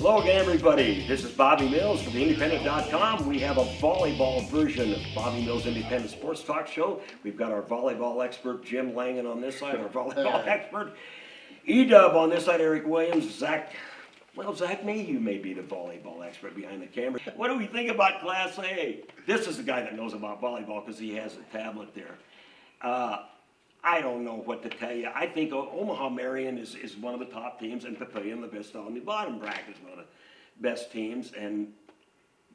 Hello again, everybody. This is Bobby Mills from theindependent.com. We have a volleyball version of Bobby Mills Independent Sports Talk Show. We've got our volleyball expert, Jim Langan, on this side, our volleyball expert. E-Dub on this side, Eric Williams. Zach Mayhew may be the volleyball expert behind the camera. What do we think about Class A? This is the guy that knows about volleyball because he has a tablet there. I don't know what to tell you. I think Omaha Marion is one of the top teams, and Papillion La Vista on the bottom bracket is one of the best teams. And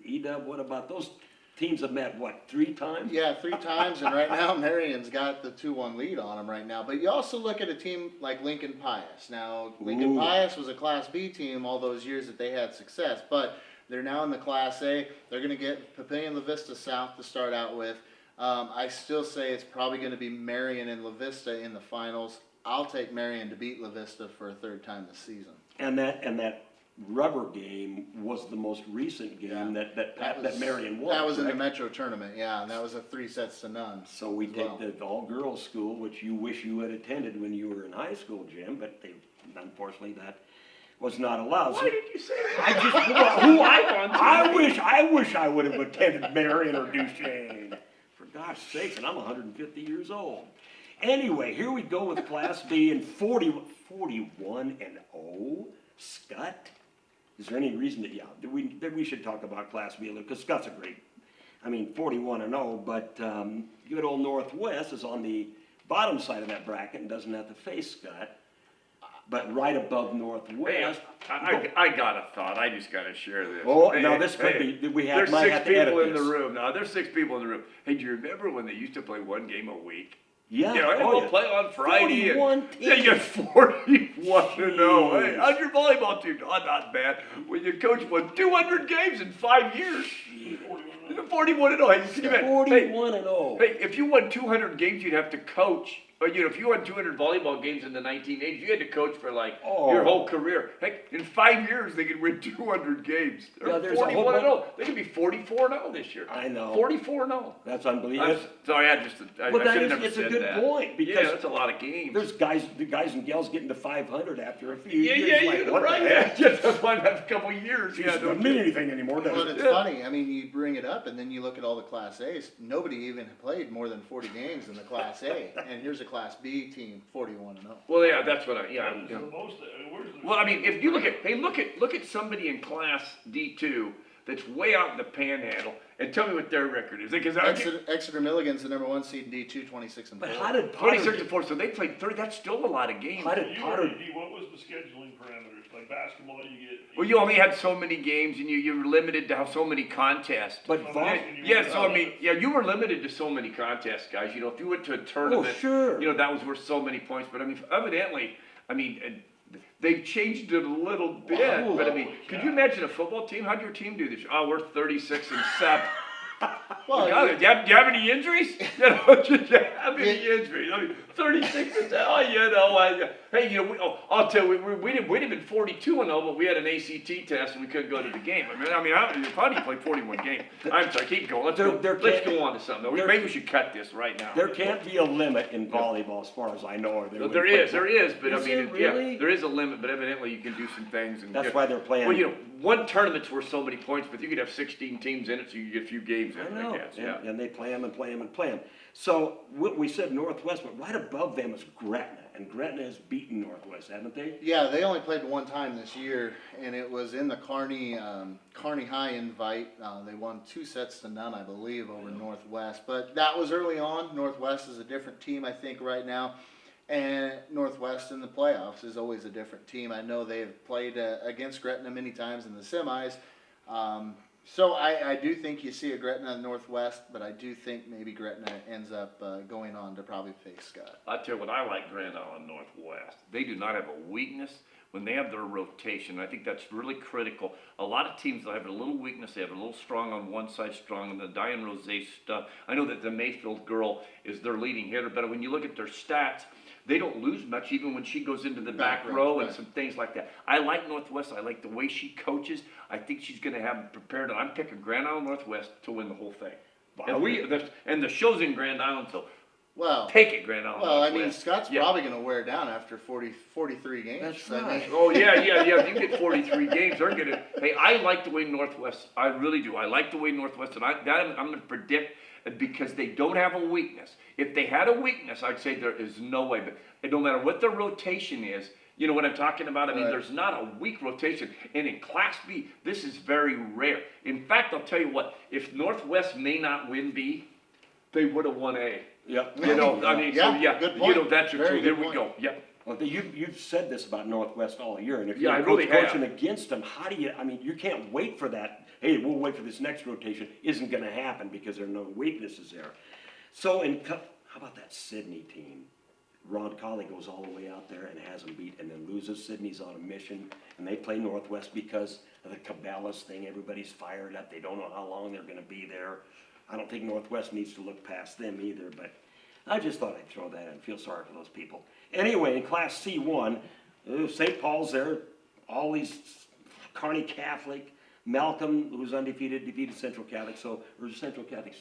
E-Dub, what about those teams have met, what, 3 times? Yeah, 3 times, and right now Marion's got the 2-1 lead on them right now. But you also look at a team like Lincoln Pius. Now, Lincoln Pius was a Class B team all those years that they had success, but they're now in the Class A. They're going to get Papillion La Vista South to start out with. I still say it's probably going to be Marion and La Vista in the finals. I'll take Marion to beat La Vista for a 3rd time this season. And that rubber game was the most recent game that Marion won. That was in the Metro tournament, yeah, and that was a 3-0. So we take the all-girls school, which you wish you had attended when you were in high school, Jim, but unfortunately that was not allowed. Why did you say that? I wish I would have attended Marion or Duchesne. For gosh sakes, and I'm 150 years old. Anyway, here we go with Class B and 41-0. Scott. Is there any reason that we should talk about Class B a little, because Scott's a great, 41-0, but good old Northwest is on the bottom side of that bracket and doesn't have to face Scott. But right above Northwest. Hey, I got a thought. I just got to share this. Oh, now this could be. There's 6 people in the room. Now, there's 6 people in the room. Hey, do you remember when they used to play 1 game a week? Yeah. We'll play on Friday. 41 teams. They get 41-0. Hey, how's your volleyball team? Oh, not bad. When your coach won 200 games in 5 years. 41-0. Hey, 41-0. Hey, if you won 200 games, you'd have to coach. But if you won 200 volleyball games in the 1980s, you had to coach for your whole career. Heck, in 5 years they could win 200 games. They're 41-0. They could be 44-0 this year. I know. 44-0. That's unbelievable. Sorry, I should have never said that. It's a good point, because that's a lot of games. There's the guys and gals getting to 500 after a few years. Yeah, what right. The heck? Just a couple of years. It doesn't mean anything anymore, does But it? it's funny. You bring it up, and then you look at all the Class A's. Nobody even played more than 40 games in the Class A, and here's a Class B team, 41-0. Well, yeah, that's what Well, Well, if you look at somebody in Class D2 that's way out in the Panhandle, and tell me what their record is. Because Exeter Milligan's the number 1 seed in D2, 26-4. But how did 26-4? So they played 30. That's still a lot of games. what was the scheduling parameters? Like basketball, you get. Well, you only had so many games, and you were limited to so many contests. But you were limited to so many contests, guys. If you went to a tournament, sure. That was worth so many points. But evidently, they've changed it a little bit. But could you imagine a football team? How'd your team do this? Oh, we're 36-7. Well, do you have any injuries? Do you have any injuries? 36-7. Hey, I'll tell you, we'd have been 42-0, but we had an ACT test and we couldn't go to the game. How do you play 41 games? I'm sorry, keep going. Let's go on to something. Maybe we should cut this right now. There can't be a limit in volleyball, as far as I know. There is, but really? there is a limit. But evidently, you can do some things. And that's why they're playing. Well, one tournament's worth so many points, but you could have 16 teams in it, so you get a few games in it. I know. I guess. Yeah. And they play them and play them and play them. So we said Northwest, but right above them is Gretna, and Gretna has beaten Northwest, haven't they? Yeah, they only played 1 time this year, and it was in the Kearney High Invite. They won 2-0, I believe, over Northwest. But that was early on. Northwest is a different team, I think, right now. And Northwest in the playoffs is always a different team. I know they've played against Gretna many times in the semis. So I do think you see a Gretna Northwest, but I do think maybe Gretna ends up going on to probably face Scott. I'll tell you what I like Gretna on Northwest. They do not have a weakness when they have their rotation. I think that's really critical. A lot of teams, they'll have a little weakness. They have a little strong on one side, strong on the Diane Rose stuff. I know that the Mayfield girl is their leading hitter, but when you look at their stats, they don't lose much even when she goes into the back row and some things like that. I like Northwest. I like the way she coaches. I think she's going to have them prepared. I'm picking Grand Island Northwest to win the whole thing. And the show's in Grand Island, so Well, Take it, Grand Island. well, I mean, Northwest. Scott's Yeah. probably going to wear it down after 43 games. That's I mean, right. Oh, yeah. If you get 43 games, they're going to. Hey, I like the way Northwest, I really do. I like the way Northwest, and I'm going to predict because they don't have a weakness. If they had a weakness, I'd say there is no way. But no matter what their rotation is, you know what I'm talking about? I mean, Right. there's not a weak rotation. And in Class B, this is very rare. In fact, I'll tell you what, if Northwest may not win B, they would have won A. Yep. You know, I mean, so Yeah, yeah, good you point. know, that's your Very truth. There good we point. go. Yep. Well, you've said this about Northwest all year, and if Yeah, you're I really coaching have. against them, how do you, I mean, you can't wait for that, hey, we'll wait for this next rotation, isn't gonna happen because there are no weaknesses there. So, how about that Sydney team? Ron Colley goes all the way out there and has them beat, and then loses. Sydney's on a mission, and they play Northwest because of the Cabela's thing, everybody's fired up, they don't know how long they're gonna be there. I don't think Northwest needs to look past them either, but I just thought I'd throw that in, feel sorry for those people. Anyway, in Class C1, St. Paul's there, all these, Kearney Catholic, Malcolm, who's undefeated, defeated Central Catholic, or Central Catholic,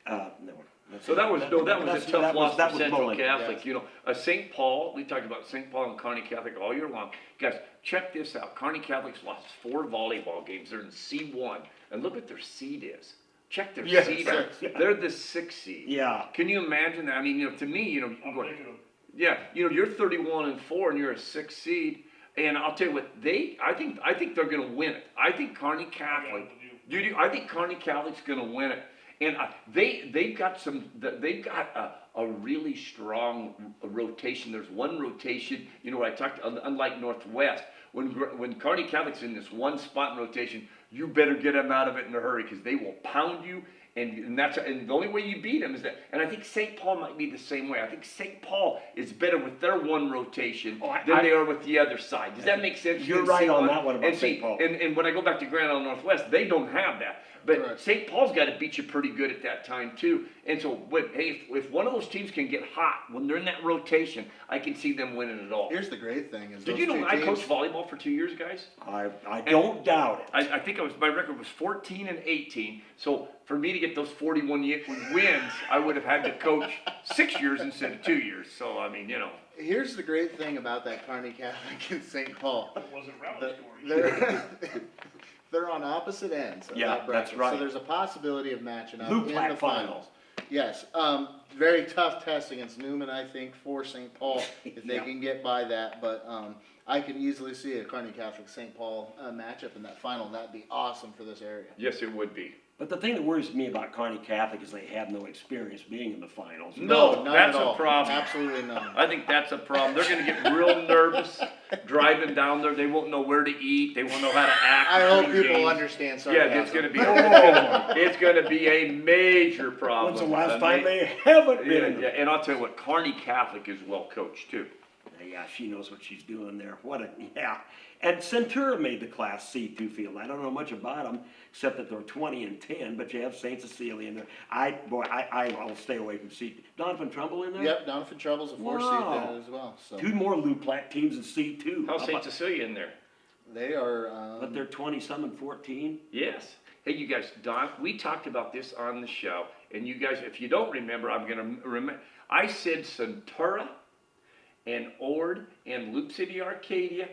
no. So that was a tough loss that for was Central Mullen. Catholic. Yes. You know, St. Paul. We talked about St. Paul and Kearney Catholic all year long. Guys, check this out. Kearney Catholic's lost 4 volleyball games. They're in C1, and look what their seed is. Check their Yes, seed. yes, yeah. They're the 6th seed. Yeah. Can you imagine that? I mean, you know, to me, you know, I'm thinking of, yeah, you know, you're 31-4 and you're a 6th seed. And I'll tell you what, I think they're going to win it. I think Kearney Catholic. with you. You do? I think Kearney Catholic's going to win it, and they've got a really strong rotation. There's one rotation. You know, what I talked. Unlike Northwest, when Kearney Catholic's in this one spot in rotation, you better get them out of it in a hurry because they will pound you. And the only way you beat them is that. And I think St. Paul might be the same way. I think St. Paul is better with their one rotation than they are with the other side. Does that make sense? You're right on that one about St. Paul. And when I go back to Grand Island Northwest, they don't have that. But Correct. St. Paul's got to beat you pretty good at that time too. And so, if one of those teams can get hot when they're in that rotation, I can see them winning it all. here's the great thing is Did those you know two I teams, coached volleyball for 2 years, guys? I don't doubt it. I think my record was 14 and 18. So for me to get those 41 wins, I would have had to coach 6 years instead of 2 years. So I mean, you know. Here's the great thing about that Kearney Catholic and St. Paul. It wasn't Rowley story. They're on opposite ends of Yeah, that bracket. that's right. So there's a possibility of matching up Blue in Plaque the finals. Yes, very tough test against Newman, I think, for St. Paul, if they Yeah. can get by that. But I could easily see a Kearney Catholic St. Paul matchup in that final. That'd be awesome for this area. Yes, it would be. But the thing that worries me about Kearney Catholic is they have no experience being in the finals. No, none that's at a all. problem. Absolutely none. I think that's a problem. They're going to get real nervous driving down there. They won't know where to eat. They won't know how to act. I hope between people games. understand Yeah, sarcasm. it's going to be a major problem. When's the last A time ma- they haven't been Yeah, in yeah, the and I'll tell you what, Kearney Catholic is well coached too. Yeah, she knows what she's doing there. Yeah. And Centura made the Class C2 field. I don't know much about them, except that they're 20 and 10, but you have St. Cecilia in there. I'll stay away from C2. Donovan Trumbull in there? Yep, Donovan Trouble's a 4 seed Wow. there as well. So 2 more Lou Platte teams in C2. How's How St. about- Cecilia in there? they are. But they're 20-some and 14. Yes. Hey, you guys, Don, we talked about this on the show, and you guys, if you don't remember, I'm going to remember. I said Centura and Ord and Loop City Arcadia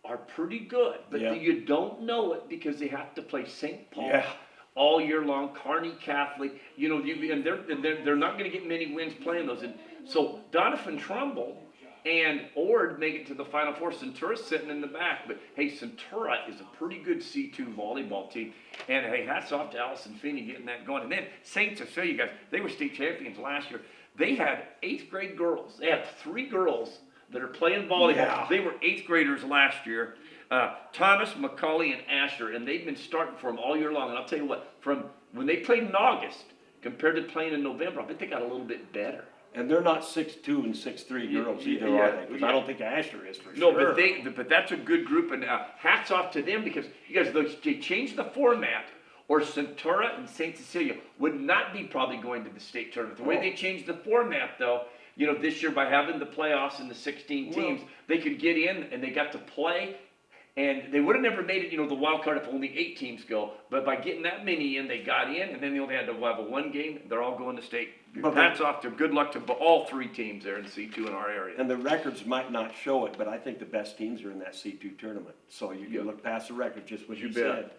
are pretty good, but Yeah. you don't know it because they have to play St. Paul Yeah. all year long. Kearney Catholic, you know, and they're not going to get many wins playing those. And so Donovan Trumbull and Ord make it to the Final Four. Centura's sitting in the back, but hey, Centura is a pretty good C2 volleyball team. And hey, hats off to Allison Finney getting that going. And then St. Cecilia, guys, they were state champions last year. They had 8th grade girls. They had 3 girls that are playing volleyball. Yeah. They were 8th graders last year. Thomas, McCauley, and Asher, and they've been starting for them all year long. And I'll tell you what, from when they played in August compared to playing in November, I bet they got a little bit better. And they're not 6'2" and 6'3" girls either, are they? Because I don't think Asher is for No, sure. but that's a good group, and hats off to them because you guys, they changed the format, or Centura and St. Cecilia would not be probably going to the state tournament. The way they changed the format, though, you know, this year by having the playoffs and the 16 teams, they could get in and they got to play. And they would have never made it, you know, the wild card if only 8 teams go. But by getting that many in, they got in, and then they only had to have a 1 game. They're all going to state But hats off to, good luck to all three teams there in C2 in our area. And the records might not show it, but I think the best teams are in that C2 tournament. So you Yeah. can look past the records, just what You you bet. said.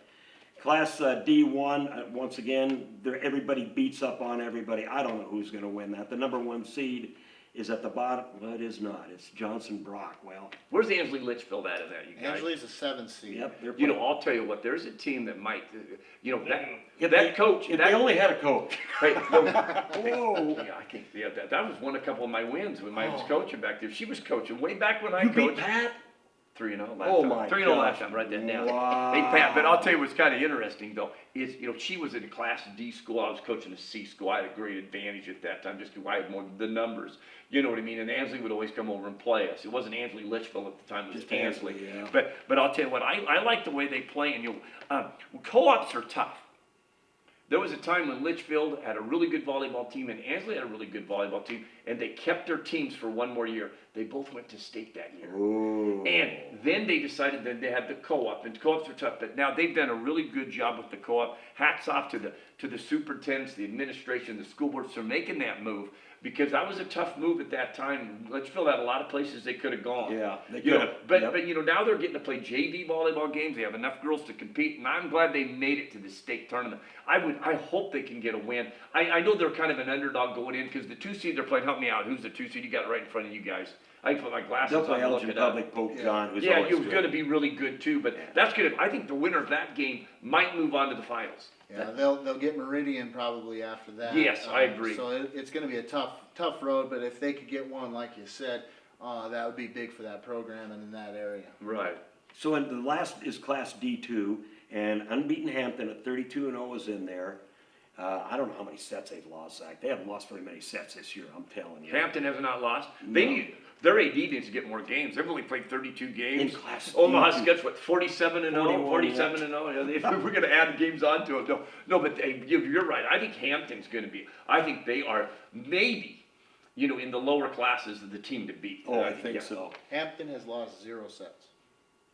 Class D1, once again, everybody beats up on everybody. I don't know who's gonna win that. The number 1 seed is at the bottom. Well, it is not. It's Johnson Brock. Well, Where's Ansley Litchfield at in that, you guys? Ansley's a 7 seed. yep, they're You know, playing. I'll tell you what, there's a team that might, that If that they- coach, If that, they only had a coach. hey, no, Whoa. yeah, I think, yeah, that was a couple of my wins when I was coaching back there. She was coaching way back when I You beat coached. Pat? 3-0 last Oh time. my 3-0 last gosh. time, write that down. Wow. Hey, Pat, but I'll tell you what's kind of interesting though, is, she was in a class D school, I was coaching a C school, I had a great advantage at that time, just because I had more, the numbers, you know what I mean, and Ansley would always come over and play us. It wasn't Ansley Litchfield at the time, it was Just Ansley. Ansley, yeah. But I'll tell you what, I like the way they play, and co-ops are tough. There was a time when Litchfield had a really good volleyball team and Ansley had a really good volleyball team, and they kept their teams for one more year. They both went to state that year. Ooh. And then they decided that they had the co-op, and co-ops are tough, but now they've done a really good job with the co-op. Hats off to the superintendents, the administration, the school boards for making that move, because that was a tough move at that time. Litchfield had a lot of places they could have gone. Yeah, they You know, could've, but yep. but now they're getting to play JV volleyball games. They have enough girls to compete, and I'm glad they made it to the state tournament. I hope they can get a win. I know they're kind of an underdog going in because the 2 seed they're playing. Help me out. Who's the 2 seed? You got it right in front of you guys. I can put my glasses They'll on play and look Elgin it up. Public, Pope John, who's Yeah, always you're good. going to be really good too, but that's good. I think the winner of that game might move on to the finals. Yeah, they'll get Meridian probably after that. Yes, I agree. So it's going to be a tough road, but if they could get one, like you said, that would be big for that program and in that area. Right. So in the last is Class D2, and unbeaten Hampton at 32-0 is in there. I don't know how many sets they've lost, Zach. They haven't lost very many sets this year, I'm telling you. Hampton has not lost. No. Their AD needs to get more games. They've only played 32 games. In Class Omaha D2. Sketch, what, 47-0? 41, 47-0. Yeah, we're going to add games onto it. No, but you're right. I think Hampton's going to be. I think they are maybe, in the lower classes, the team to beat. Oh, I think yeah. so. Hampton has lost 0 sets.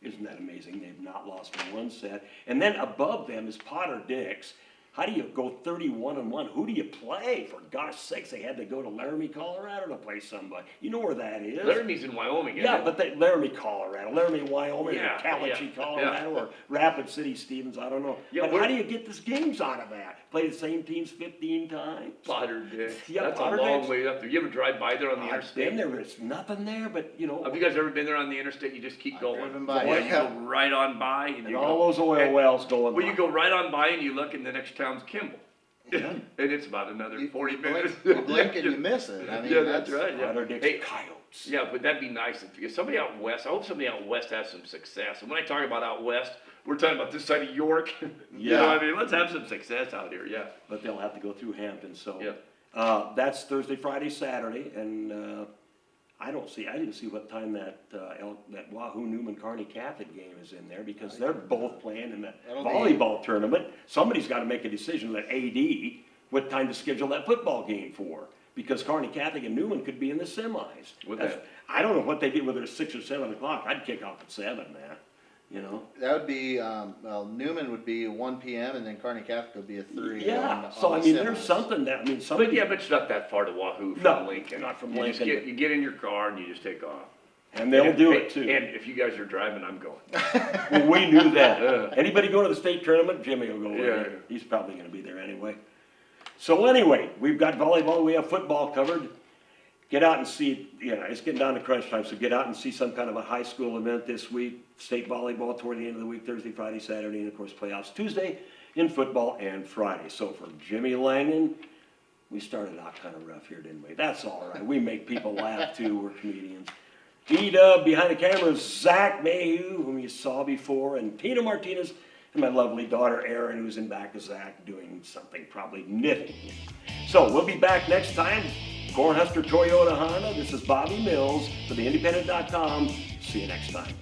Isn't that amazing? They've not lost in one set. And then above them is Potter Dix. How do you go 31-1? Who do you play? For gosh sakes, they had to go to Laramie, Colorado to play somebody. You know where that is? Laramie's in Wyoming, isn't Yeah, it? but Laramie, Colorado, Laramie, Wyoming, Yeah, or Tallahatchie, yeah, Colorado, or Rapid City, Stevens, I don't know. Yeah, but we're- how do you get these games out of that? Play the same teams 15 times? Potter Dix. Yeah, That's Potter a long Dix. way up there. You ever drive by there on the I've interstate? been there, there's nothing there, but Have you guys ever been there on the interstate? You just keep I've going. driven by, Yeah, yeah. you go right on by, and, and you all go, those oil wells going well, you by. go right on by, and you look, and the next town's Kimball. Yeah. And it's about another You 40 blink- minutes. you blink and you miss it. I mean, Yeah, that's right. Yeah. Potter Dix Hey, Coyotes. yeah, but that'd be nice if somebody out west. I hope somebody out west has some success. And when I talk about out west, we're talking about this side of York. You Yeah. know what I mean? Let's have some success out here. Yeah. But they'll have to go through Hampton, so. Yeah. That's Thursday, Friday, Saturday, and, I didn't see what time that Wahoo Newman Kearney Catholic game is in there, because they're both playing in the That'll be- volleyball tournament. Somebody's gotta make a decision at AD, what time to schedule that football game for, because Kearney Catholic and Newman could be in the semis. With That's- that. I don't know what they did, whether it's 6 or 7 o'clock, I'd kick off at 7, man, That would be, Newman would be 1 p.m. and then Kearney Catholic would be a 3. Yeah, on so the I mean, there's semis. something that, But somebody. yeah, but it's not that far to Wahoo from No, Lincoln. not from You just Lincoln. you get in your car and you just take off. And they'll And- do hey, it too. And if you guys are driving, I'm going. Well, we knew that. Yeah. Anybody going to the state tournament, Jimmy will go with Yeah. you. He's probably gonna be there anyway. So anyway, we've got volleyball, we have football covered. Get out and see, it's getting down to crunch time, so get out and see some kind of a high school event this week. State volleyball toward the end of the week, Thursday, Friday, Saturday, and of course playoffs Tuesday in football and Friday. So for Jimmy Langen, we started out kind of rough here, didn't we? That's all right. We make people laugh too, we're comedians. E-Dub, behind the camera is Zach Mayhew, whom you saw before, and Tina Martinez, and my lovely daughter Erin, who's in back of Zach doing something, probably knitting. So we'll be back next time. Cornhusker Toyota Honda. This is Bobby Mills for the Independent.com. See you next time.